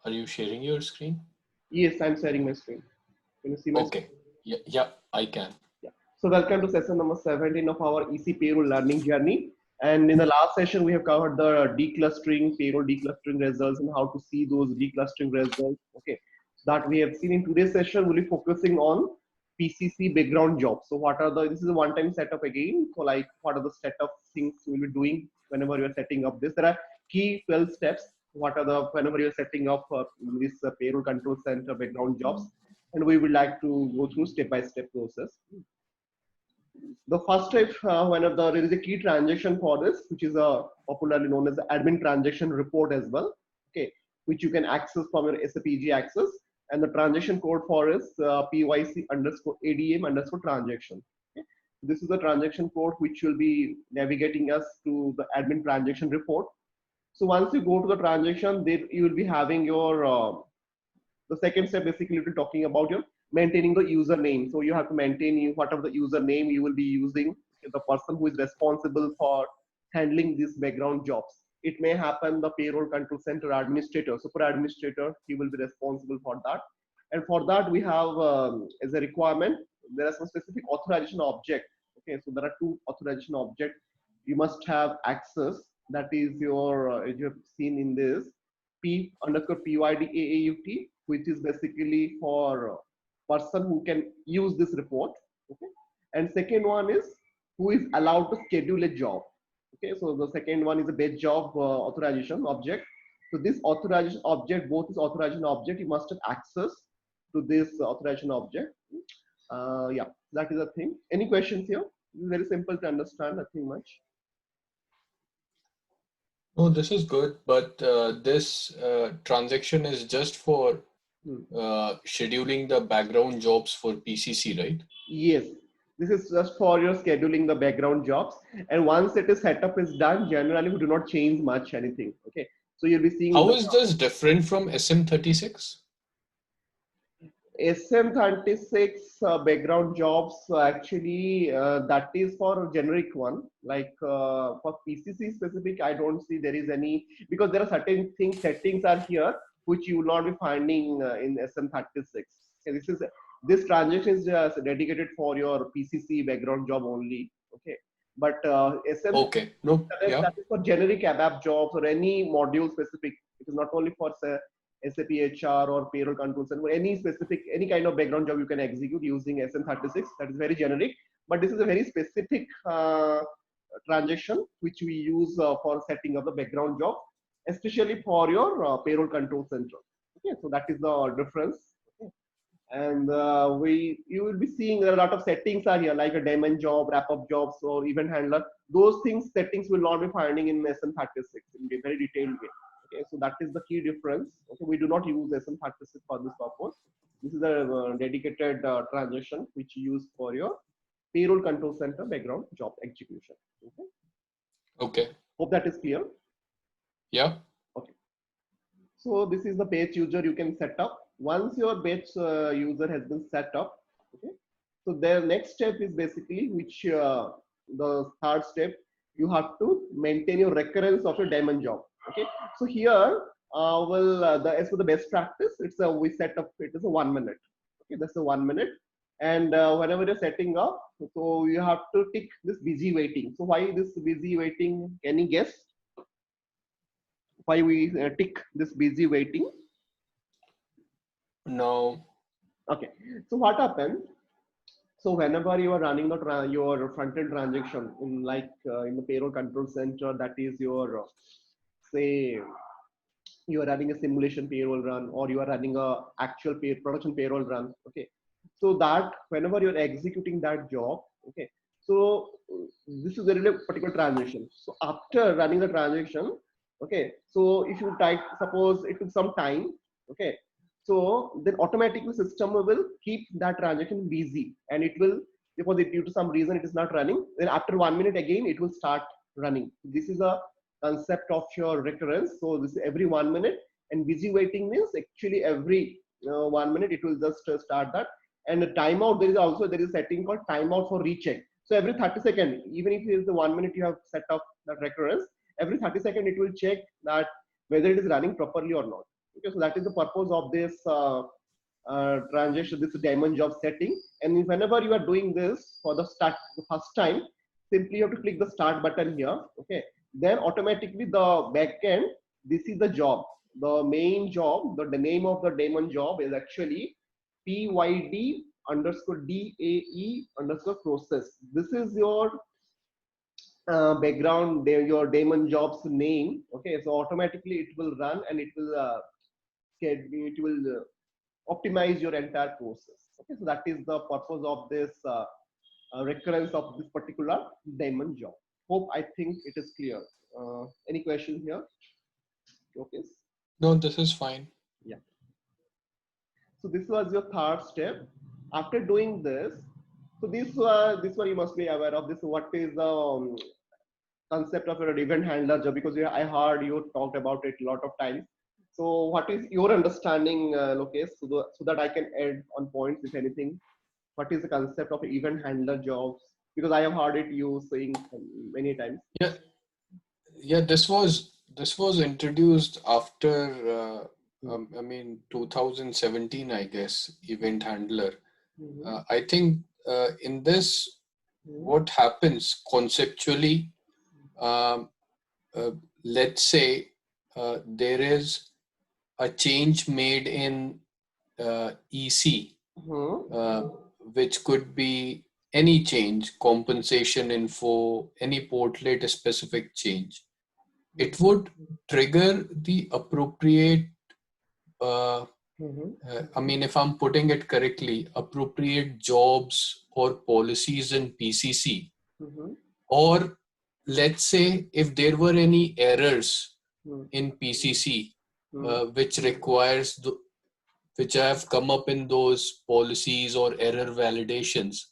Are you sharing your screen? Yes, I'm sharing my screen. Can you see my screen? Okay. Yeah, I can. Yeah. So welcome to session number 17 of our EC payroll learning journey. And in the last session, we have covered the declustering, payroll declustering results and how to see those declustering results. Okay. So that we have seen in today's session, we'll be focusing on PCC background jobs. So what are this is a one-time setup again. So like what are the set of things we'll be doing whenever you're setting up this? There are key 12 steps. What are the, whenever you're setting up this payroll control center background jobs, and we would like to go through step-by-step process. The first step, whenever there is a key transaction for this, which is popularly known as the admin transaction report as well, okay, which you can access from your SAPG access, and the transaction code for is PYC underscore ADM underscore transaction. Okay. This is the transaction code which will be navigating us to the admin transaction report. So once you go to the transaction, there you will be having your the second step basically we're talking about your maintaining the username. So you have to maintain whatever the username you will be using, the person who is responsible for handling these background jobs. It may happen the payroll control center administrator, super administrator, he will be responsible for that. And for that we have as a requirement, there are some specific authorization object. Okay, so there are two authorization object you must have access. That is your, as you have seen in this, P underscore PYD AAUT, which is basically for person who can use this report. Okay. And second one is who is allowed to schedule a job. Okay. So the second one is a batch job authorization object. So this authorization object, both this authorization object, you must have access to this authorization object. Yeah, that is a thing. Any questions here? Very simple to understand, nothing much. No, this is good, but this transaction is just for Hmm. scheduling the background jobs for PCC, right? Yes, this is just for your scheduling the background jobs. And once it is setup is done, generally we do not change much anything. Okay, so you'll be seeing How the is this different from SM36? SM36 background jobs. Actually, that is for generic one. Like for PCC specific, I don't see there is any, because there are certain things settings are here which you will not be finding in SM36. Okay, this transaction is dedicated for your PCC background job only. Okay, but SM Okay, no, yeah, that is for generic ABAP jobs or any module specific. It is not only for say, SAP HR or payroll control center, any specific, any kind of background job you can execute using SM36. That is very generic, but this is a very specific transaction which we use for setting up the background job, especially for your payroll control center. Okay, so that is the difference. Okay. And you will be seeing a lot of settings are here, like a daemon job, wrap up jobs, or event handler. Those things settings will not be finding in SM36 in a very detailed way. Okay, so that is the key difference. Okay, we do not use SM36 for this purpose. This is a dedicated transaction which you use for your payroll control center background job execution. Okay, okay, hope that is clear. yeah, Okay, so this is the batch user you can set up. Once your batch user has been set up, okay, so the next step is basically which the third step, you have to maintain your recurrence of your daemon job. Okay, so here, as for the best practice, it's a we set up it is a 1 minute. Okay, that's a 1 minute, and whenever you're setting up, so you have to tick this busy waiting. So why this busy waiting? Any guess why we tick this busy waiting? no, Okay, so what happened? So whenever you are running your front-end transaction in like in the payroll control center, that is your say you are running a simulation payroll run or you are running a actual production payroll run. Okay, so that whenever you're executing that job, okay, so this is a really particular transaction. So after running the transaction, okay, so if you type, suppose it took some time, okay, so then automatically system will keep that transaction busy and it will, because it, due to some reason it is not running, then after 1 minute again it will start running. This is a concept of your recurrence. So this is every 1 minute, and busy waiting means actually every 1 minute it will just start that. And the timeout, there is also there is a setting called timeout for recheck. So every 30 seconds, even if it is the 1 minute you have set up that recurrence, every 30 seconds it will check that whether it is running properly or not. Okay, so that is the purpose of this transaction, this daemon job setting. And whenever you are doing this for the first time, simply you have to click the start button here. Okay, then automatically the backend, this is the job, the main job, the name of the daemon job is actually PYD underscore DAE underscore process. This is your background, your daemon job's name. Okay, so automatically it will run and it will optimize your entire process. Okay, so that is the purpose of this recurrence of this particular daemon job. Hope I think it is clear. Any question here? Okay. No, this is fine. Yeah. So this was your third step. After doing this, so this one you must be aware of. This what is the concept of an event handler job, because I heard you talked about it a lot of times. So what is your understanding, Lokesh, so that I can add on points if anything? What is the concept of event handler jobs? Because I have heard it you saying many times. Yeah, yeah. This was introduced after I mean 2017, I guess. Event handler. I think in this, what happens conceptually? Let's say there is a change made in EC, which could be any change, compensation info, any portlet specific change. It would trigger the appropriate, I mean, if I'm putting it correctly, appropriate jobs or policies in PCC. Or let's say if there were any errors in PCC, which requires which have come up in those policies or error validations.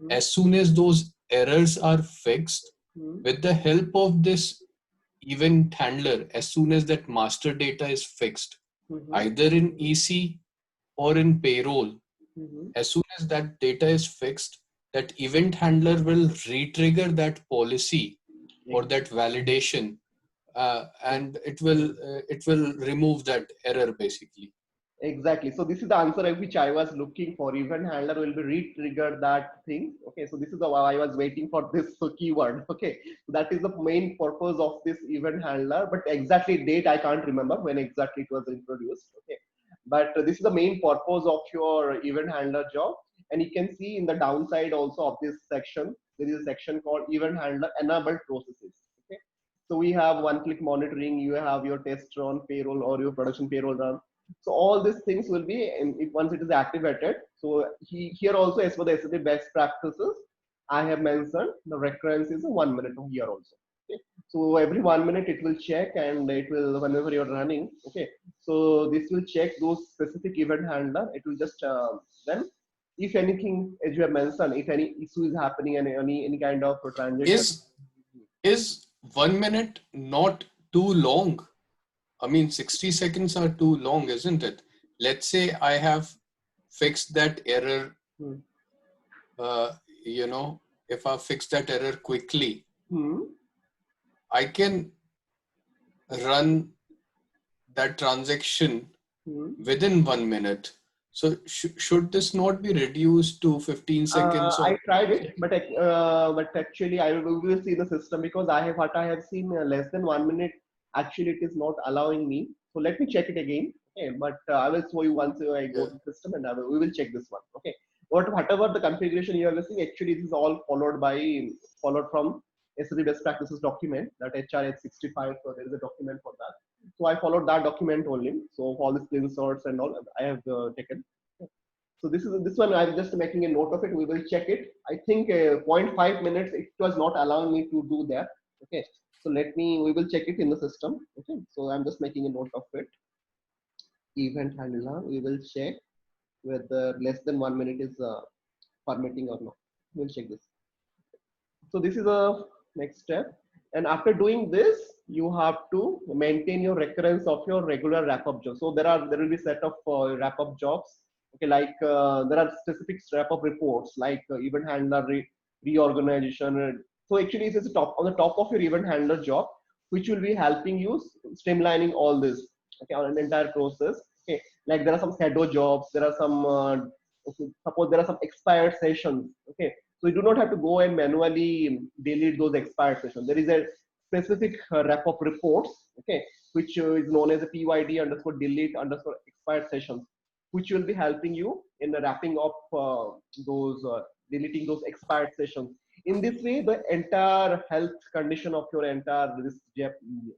As soon as those errors are fixed, with the help of this event handler, as soon as that master data is fixed, either in EC or in payroll, as soon as that data is fixed, that event handler will re-trigger that policy or that validation, and it will remove that error basically. Exactly. So this is the answer which I was looking for. Event handler will be re-trigger that thing. Okay. So this is why I was waiting for this keyword. Okay. So that is the main purpose of this event handler. But exactly date I can't remember when exactly it was introduced. Okay. But this is the main purpose of your event handler job. And you can see in the downside also of this section, there is a section called event handler enabled processes. Okay. So we have one-click monitoring. You have your test run payroll or your production payroll run. So all these things will be once it is activated. So here also, as for the SAP best practices, I have mentioned the recurrence is 1 minute here also. Okay. So every 1 minute it will check, and it will, whenever you're running. Okay. So this will check those specific event handler. It will just then, if anything, as you have mentioned, if any issue is happening and any kind of transaction. Is 1 minute not too long? I mean, 60 seconds are too long, isn't it? Let's say I have fixed that error, if I fix that error quickly, I can run that transaction within 1 minute. So should this not be reduced to 15 seconds? I tried it, but actually I will see the system, because what I have seen less than 1 minute. Actually, it is not allowing me. So let me check it again. Okay, but I will show you once I go to the system, and we will check this one. Okay, whatever the configuration you are listening, actually this is all followed from SAP best practices document, that HRH 65. So there is a document for that. So I followed that document only. So all the screenshots and all I have taken. So this one I'm just making a note of it. We will check it. I think 0.5 minutes it was not allowing me to do that. Okay. So we will check it in the system. Okay. So I'm just making a note of it. Event handler, we will check whether less than 1 minute is permitting or not. We'll check this. So this is the next step. And after doing this, you have to maintain your recurrence of your regular wrap-up jobs. So there will be set of wrap-up jobs. Okay, like there are specific wrap-up reports, like event handler reorganization. So actually, it is on the top of your event handler job, which will be helping you streamlining all this. okay, on an entire process. Okay, like there are some shadow jobs, there are some okay, suppose there are some expired sessions. Okay, so you do not have to go and manually delete those expired sessions. There is a specific wrap up reports, okay, which is known as a PYD underscore delete underscore expired sessions, which will be helping you in the wrapping up those deleting those expired sessions. In this way, the entire health condition of your entire this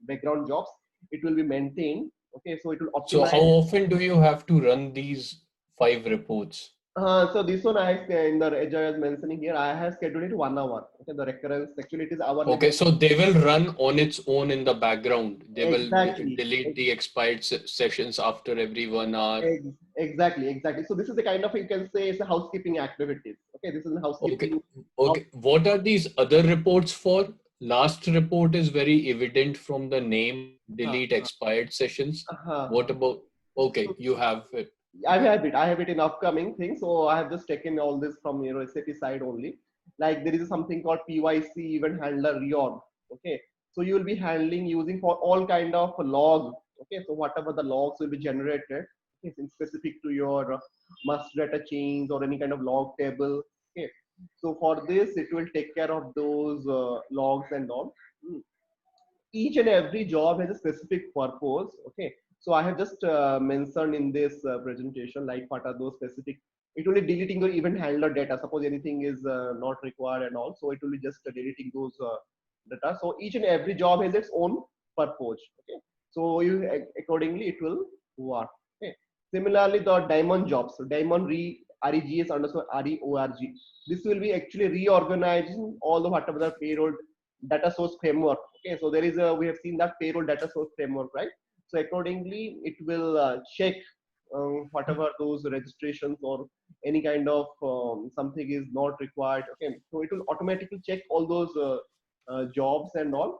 background jobs, it will be maintained. Okay, so it will So how optimize. often do you have to run these 5 reports? So this one I have in the as I was mentioning here, I have scheduled it 1 hour. Okay, the recurrence actually it is hourly Okay, basis. so they will run on its own in the background. They will Exactly. delete the expired sessions after every 1 hour. Exactly. So this is the kind of, you can say, it's a housekeeping activities. Okay, this is a Okay. housekeeping of. Okay. What are these other reports for? Last report is very evident from the name, Uh, delete expired sessions. What uh, about, okay, so you have it. I have it in upcoming things. So I have just taken all this from SAP side only. Like there is something called PYC event handler reorg. Okay, so you will be handling using for all kind of log. Okay, so whatever the logs will be generated, okay, in specific to your master data chains or any kind of log table. Okay, so for this it will take care of those logs and all. Hmm. Each and every job has a specific purpose. Okay, so I have just mentioned in this presentation like what are those specific. It will be deleting the event handler data, suppose anything is not required and all, so it will be just deleting those data. So each and every job has its own purpose. Okay, so you accordingly it will work. Okay, similarly the diamond jobs, so diamond regs underscore reorg, this will be actually reorganizing all the whatever the payroll data source framework. Okay, so there is a, we have seen that payroll data source framework, right? So accordingly, it will check whatever those registrations or any kind of something is not required. Okay, so it will automatically check all those jobs and all,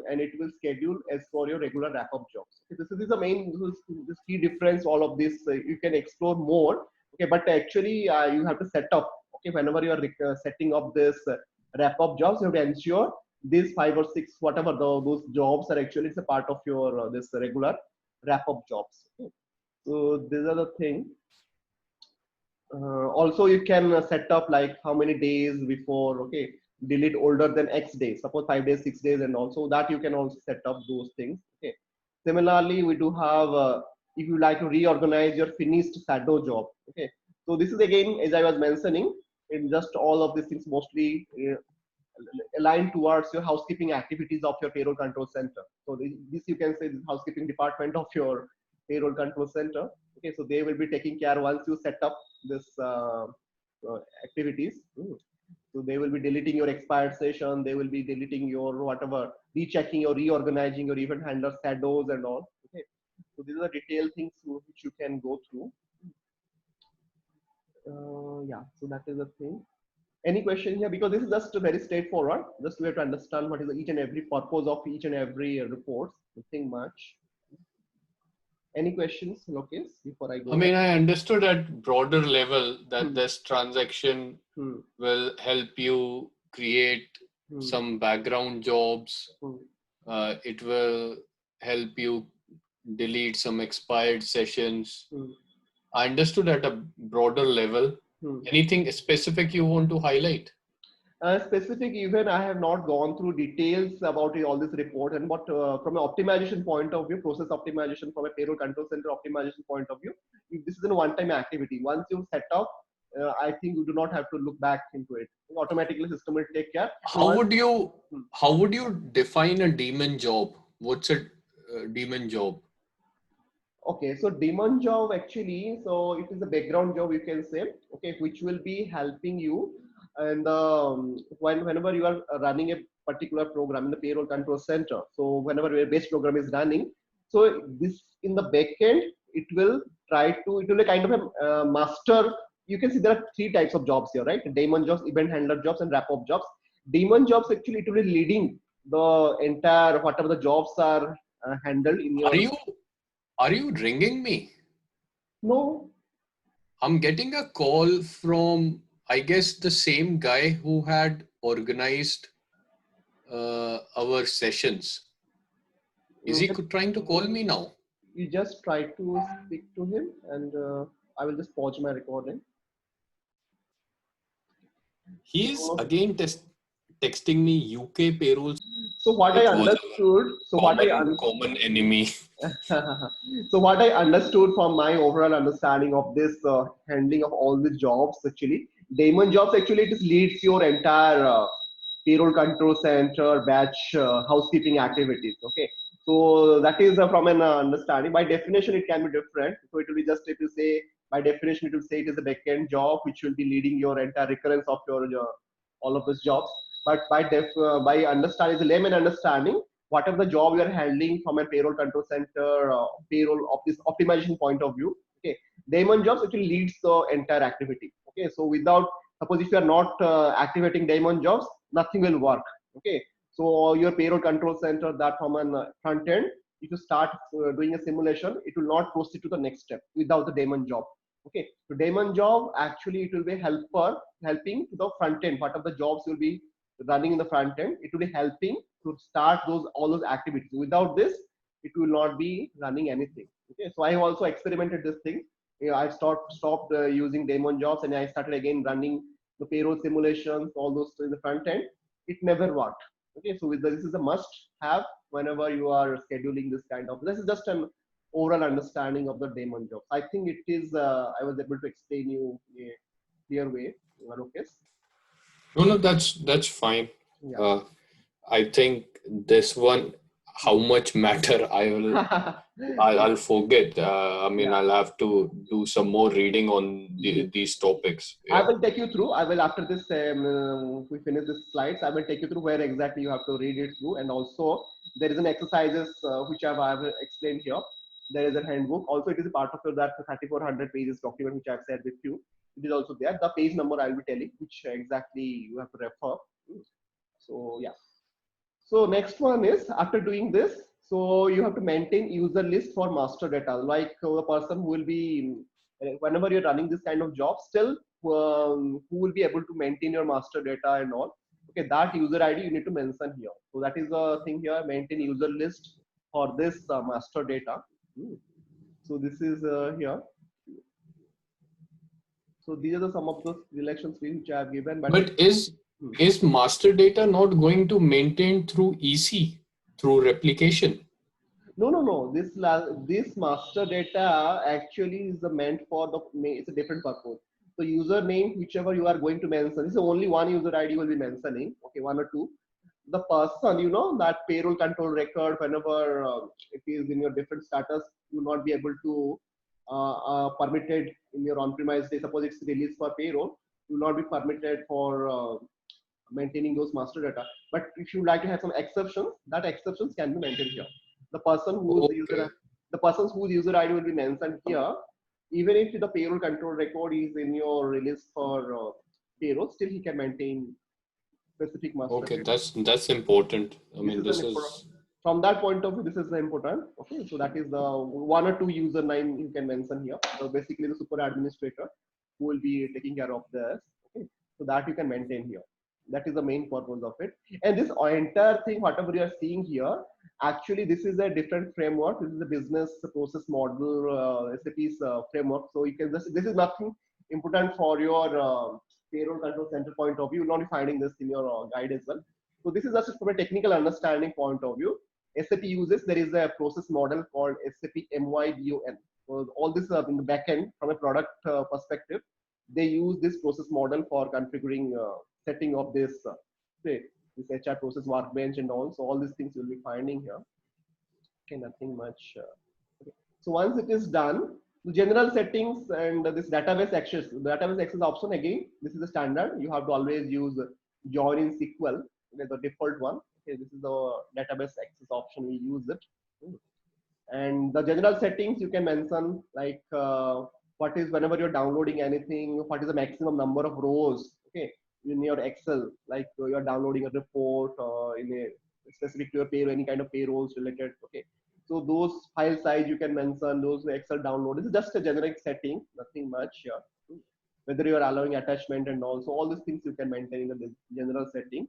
and it will schedule as for your regular wrap up jobs. Okay, this is the main, this key difference. All of this you can explore more. Okay, but actually you have to set up. Okay, whenever you are setting up this wrap up jobs, you have to ensure these 5 or 6 whatever those jobs are actually it's a part of your this regular wrap up jobs. Okay. So these are the thing. Also you can set up like how many days before, okay, delete older than x days, suppose 5 days 6 days, and also that you can also set up those things. Okay, similarly we do have if you like to reorganize your finished shadow job. Okay, so this is again as I was mentioning, in just all of these things mostly aligned towards your housekeeping activities of your payroll control center. So this you can say the housekeeping department of your payroll control center. Okay, so they will be taking care once you set up this activities. So they will be deleting your expired session. They will be deleting your whatever, rechecking or reorganizing your event handler shadows and all. Okay, so these are the detailed things which you can go through. Yeah, so that is the thing. Any question here? Because this is just very straightforward. Just we have to understand what is each and every purpose of each and every report. Nothing much. Any questions, Lokesh, before I I go ahead? mean, I understood at broader level that Hmm. this transaction Hmm. will help you create Hmm. some background jobs. Hmm. It will help you delete some expired sessions. Hmm. I understood at a broader level. Hmm. Anything specific you want to highlight? Specific, even I have not gone through details about all this report, and but from an optimization point of view, process optimization, from a payroll control center optimization point of view, if this is a one-time activity, once you set up, I think you do not have to look back into it. Automatically, system will take care. So How once, would you hmm. how would you define a demon job? What's a demon job? Okay, so demand job actually, so it is a background job you can say, okay, which will be helping you, and whenever you are running a particular program in the payroll control center, so whenever your base program is running, so this in the backend it will try to, it will be kind of a master. You can see there are 3 types of jobs here, right? Daemon jobs, event handler jobs, and wrap up jobs. Daemon jobs actually it will be leading the entire whatever the jobs are handled in Are your. you are you ringing me? No. I'm getting a call from, I guess, the same guy who had organized our sessions. Is he trying to call me now? you just try to speak to him, and I will just pause my recording. He's again texting me UK payrolls, So what I which was understood, so what I common enemy. so what I understood from my overall understanding of this handling of all the jobs, actually, Daemon jobs, actually it leads your entire payroll control center, batch housekeeping activities. Okay, so that is from an understanding. By definition, it can be different. So it will be just, if you say by definition, it will say it is a backend job which will be leading your entire recurrence of your all of those jobs. But by understanding, the layman understanding, whatever the job you are handling from a payroll control center, payroll office optimization point of view, okay, Daemon jobs actually leads the entire activity. Okay, so without, suppose if you are not activating Daemon jobs, nothing will work. Okay, so your payroll control center, that from an front end, if you start doing a simulation, it will not proceed to the next step without the Daemon job. Okay, so Daemon job actually it will be helping to the front end. Part of the jobs will be running in the front end. It will be helping to start all those activities. Without this, it will not be running anything. Okay, so I have also experimented this thing. I stopped using Daemon jobs, and I started again running the payroll simulations, all those in the front end. It never worked. Okay, so this is a must have whenever you are scheduling this kind of. This is just an overall understanding of the Daemon jobs. I think it is. I was able to explain you in a clear way. Okay. No, that's fine. Yeah. I think this one, how much matter I'll forget. I mean, Yeah. I'll have to do some more reading on these topics. I Yeah. will take you through. I will, after this, we finish this slides, I will take you through where exactly you have to read it through. And also, there is an exercises which I have explained here. There is a handbook. Also, it is a part of that 3,400 pages document which I've shared with you. It is also there. The page number I'll be telling, which exactly you have to refer. So, yeah. So next one is, after doing this, so you have to maintain user list for master data. Like the person who will be, whenever you're running this kind of job, still who will be able to maintain your master data and all. Okay, that user ID you need to mention here. So that is the thing here, maintain user list for this master data. So this is here. So these are some of those relations which I have given. But is master data not going to maintain through EC, through replication? No. This master data actually is meant for the, it's a different purpose. So username, whichever you are going to mention, this is only one user ID will be mentioning. Okay, one or two. The person, that payroll control record, whenever it is in your different status, you will not be able to permitted in your on-premise. Suppose it's released for payroll, you will not be permitted for maintaining those master data. But if you like to have some exceptions, that exceptions can be maintained here. The person whose user ID will be mentioned here, even if the payroll control record is in your release for payroll, still he can maintain specific master. Okay, that's important. I mean, this is from that point of view, this is important. Okay, so that is the one or two username you can mention here. So basically, the super administrator who will be taking care of this. Okay, so that you can maintain here. That is the main purpose of it. And this entire thing, whatever you are seeing here, actually this is a different framework. This is a business process model, SAP's framework. So you can this is nothing important for your payroll control center point of view. You will not be finding this in your guide as well. So this is just from a technical understanding point of view. SAP uses, there is a process model called SAP MYDON. So all this in the backend from a product perspective, they use this process model for configuring setting of this say this HR process workbench and all. So all these things you'll be finding here. Okay, nothing much. Okay. So once it is done, the general settings and this database access option, again, this is the standard. You have to always use join in SQL, the default one. Okay, this is the database access option. We use it. And the general settings you can mention like what is, whenever you're downloading anything, what is the maximum number of rows, okay, in your Excel, like you're downloading a report in a specific to your payroll, any kind of payrolls related. Okay, so those file size you can mention, those Excel download. This is just a generic setting, nothing much here. Whether you are allowing attachment and also all these things you can maintain in the general setting.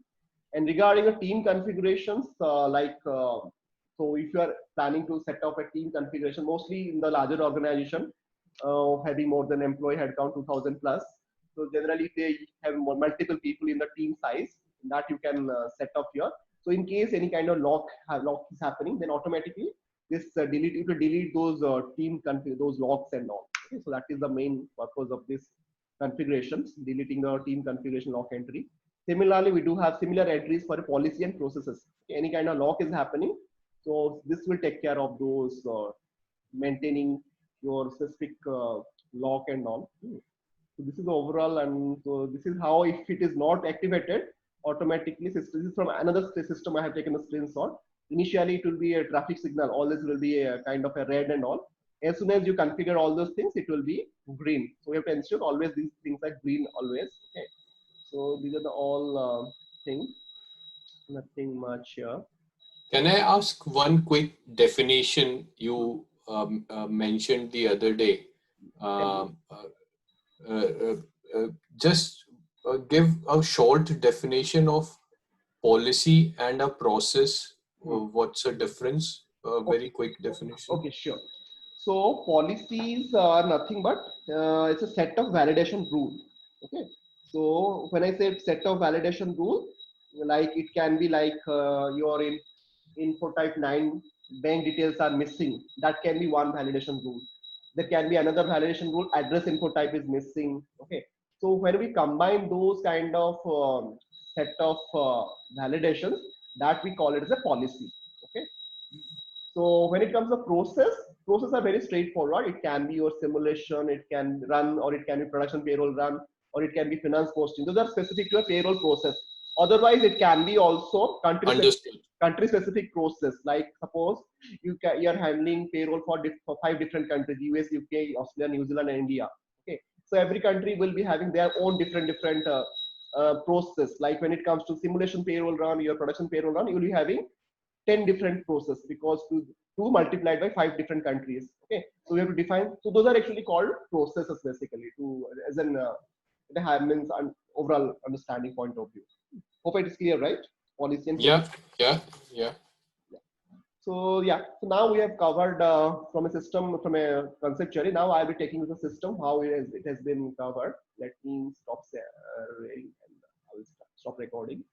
And regarding the team configurations, So if you are planning to set up a team configuration, mostly in the larger organization, having more than employee headcount 2000 plus. So generally they have multiple people in the team size that you can set up here. So in case any kind of lock is happening, then automatically this you can delete those those locks and all. Okay? So that is the main purpose of this configurations, deleting the team configuration lock entry. Similarly, we do have similar entries for policy and processes. Okay? Any kind of lock is happening, so this will take care of those maintaining your specific lock and all. So this is overall, and so this is how if it is not activated automatically. This is from another system I have taken a screenshot. Initially, it will be a traffic signal. All this will be a kind of a red and all. As soon as you configure all those things, it will be green. So we have to ensure always these things are green always. Okay. So these are the all things. Nothing much here. Can I ask one quick definition you mentioned the other day? Just give a short definition of policy and a process. What's the difference? Very quick definition. Okay, sure. So policies are nothing but it's a set of validation rule. Okay. So when I say set of validation rule, like it can be like you're in info type 9, bank details are missing. That can be one validation rule. There can be another validation rule, address info type is missing. Okay. So when we combine those kind of set of validations, that we call it as a policy. Okay. So when it comes to process are very straightforward. It can be your simulation, it can run, or it can be production payroll run, or it can be finance posting. Those are specific to a payroll process. Otherwise, it can be also country specific process. Like suppose you are handling payroll for 5 different countries: US, UK, Australia, New Zealand, and India. Okay, so every country will be having their own different process. Like when it comes to simulation payroll run, your production payroll run, you will be having 10 different process because two multiplied by 5 different countries. Okay, so we have to define. So those are actually called processes basically. To as an it means an overall understanding point of view. Hope it is clear, right? Policy and yeah. So yeah, so now we have covered from a system, from a conceptually. Now I'll be taking the system how it has been covered. Let me stop sharing and I will stop recording.